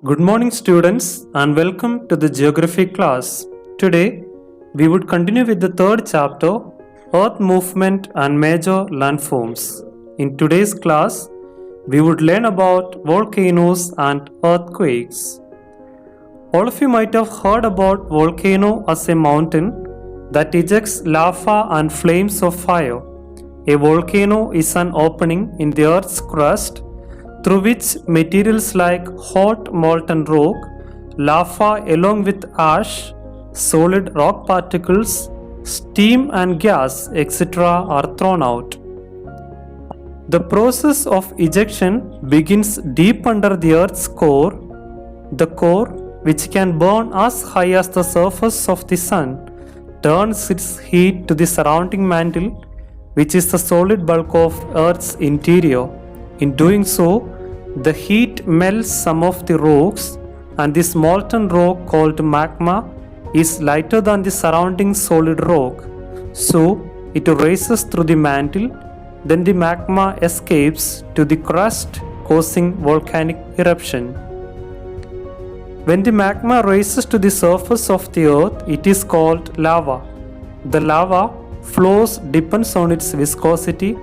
Good morning, students, and welcome to the geography class. Today, we would continue with the third chapter, Earth Movement and Major Landforms. In today's class, we would learn about volcanoes and earthquakes. All of you might have heard about volcano as a mountain that ejects lava and flames of fire. A volcano is an opening in the Earth's crust through which materials like hot molten rock, lava along with ash, solid rock particles, steam and gas, etc. are thrown out. The process of ejection begins deep under the Earth's core. The core, which can burn as high as the surface of the sun, turns its heat to the surrounding mantle, which is the solid bulk of Earth's interior. In doing so, the heat melts some of the rocks, and this molten rock called magma is lighter than the surrounding solid rock. So, it races through the mantle, then the magma escapes to the crust, causing volcanic eruption. When the magma rises to the surface of the earth, it is called lava. The lava flows depends on its viscosity.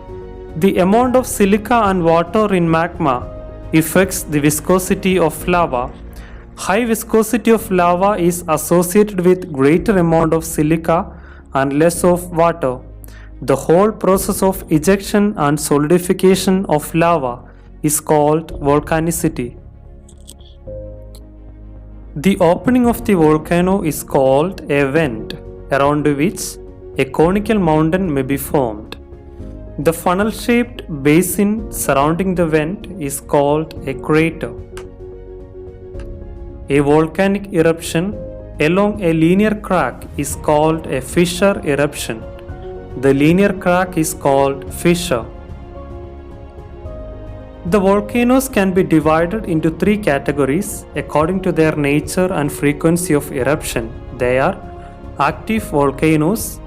The amount of silica and water in magma affects the viscosity of lava. High viscosity of lava is associated with greater amount of silica and less of water. The whole process of ejection and solidification of lava is called volcanicity. The opening of the volcano is called a vent, around which a conical mountain may be formed. The funnel-shaped basin surrounding the vent is called a crater. A volcanic eruption along a linear crack is called a fissure eruption. The linear crack is called fissure. The volcanoes can be divided into three categories according to their nature and frequency of eruption. They are active volcanoes,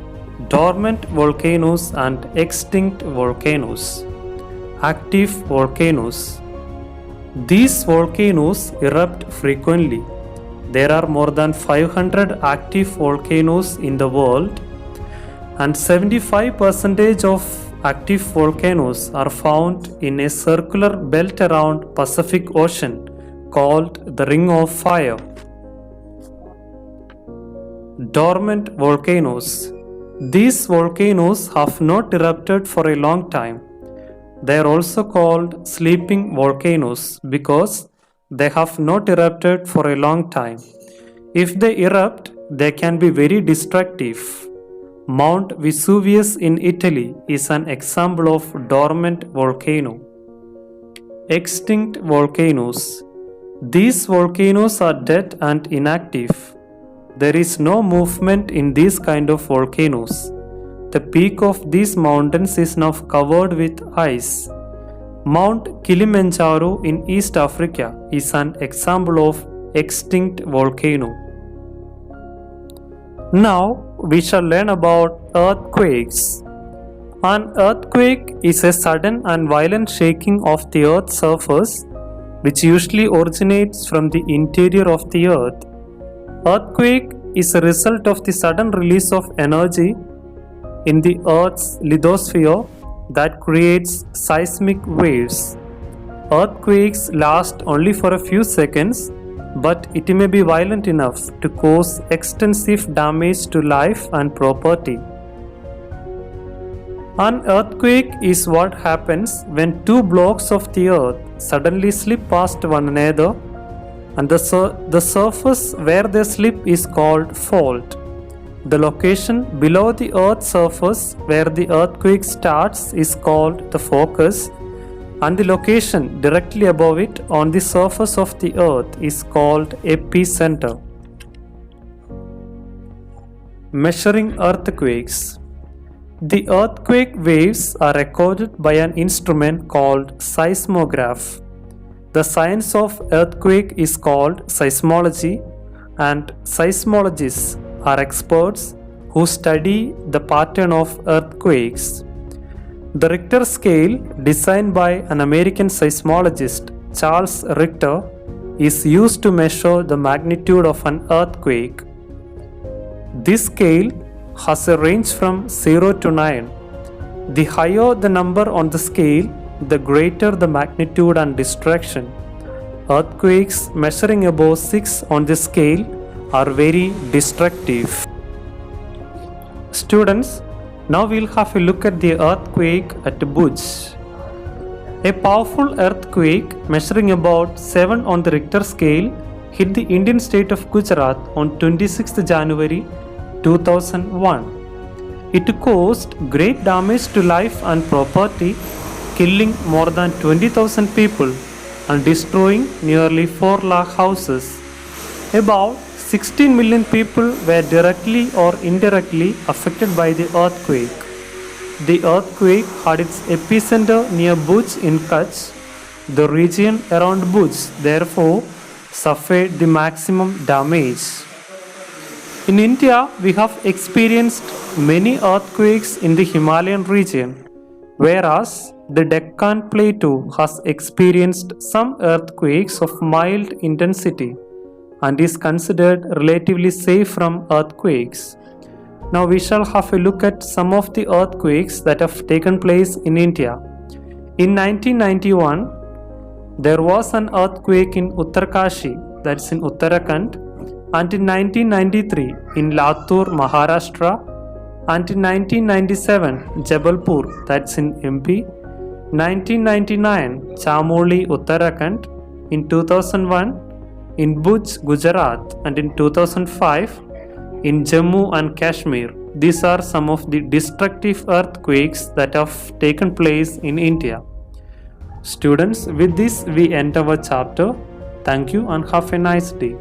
dormant volcanoes, and extinct volcanoes. Active volcanoes. These volcanoes erupt frequently. There are more than 500 active volcanoes in the world, and 75% of active volcanoes are found in a circular belt around Pacific Ocean called the Ring of Fire. Dormant volcanoes. These volcanoes have not erupted for a long time. They are also called sleeping volcanoes because they have not erupted for a long time. If they erupt, they can be very destructive. Mount Vesuvius in Italy is an example of dormant volcano. Extinct volcanoes. These volcanoes are dead and inactive. There is no movement in these kind of volcanoes. The peak of these mountains is now covered with ice. Mount Kilimanjaro in East Africa is an example of extinct volcano. Now we shall learn about earthquakes. An earthquake is a sudden and violent shaking of the earth's surface, which usually originates from the interior of the earth. Earthquake is a result of the sudden release of energy in the Earth's lithosphere that creates seismic waves. Earthquakes last only for a few seconds, but it may be violent enough to cause extensive damage to life and property. An earthquake is what happens when two blocks of the earth suddenly slip past one another, and the surface where they slip is called fault. The location below the Earth's surface where the earthquake starts is called the focus, and the location directly above it on the surface of the Earth is called epicenter. Measuring earthquakes. The earthquake waves are recorded by an instrument called seismograph. The science of earthquake is called seismology, and seismologists are experts who study the pattern of earthquakes. The Richter scale, designed by an American seismologist, Charles Richter, is used to measure the magnitude of an earthquake. This scale has a range from 0 to 9. The higher the number on the scale, the greater the magnitude and destruction. Earthquakes measuring above 6 on the scale are very destructive. Students, now we'll have a look at the earthquake at Bhuj. A powerful earthquake measuring about 7 on the Richter scale hit the Indian state of Gujarat on 26 January 2001. It caused great damage to life and property, killing more than 20,000 people and destroying nearly 4 lakh houses. About 16 million people were directly or indirectly affected by the earthquake. The earthquake had its epicenter near Bhuj in Kutch. The region around Bhuj, therefore, suffered the maximum damage. In India, we have experienced many earthquakes in the Himalayan region, whereas the Deccan Plateau has experienced some earthquakes of mild intensity and is considered relatively safe from earthquakes. Now we shall have a look at some of the earthquakes that have taken place in India. In 1991, there was an earthquake in Uttarkashi, that's in Uttarakhand, and in 1993 in Latur, Maharashtra, and in 1997 Jabalpur, that's in MP, 1999 Chamoli, Uttarakhand, in 2001 in Bhuj, Gujarat, and in 2005 in Jammu and Kashmir. These are some of the destructive earthquakes that have taken place in India. Students, with this we end our chapter. Thank you and have a nice day.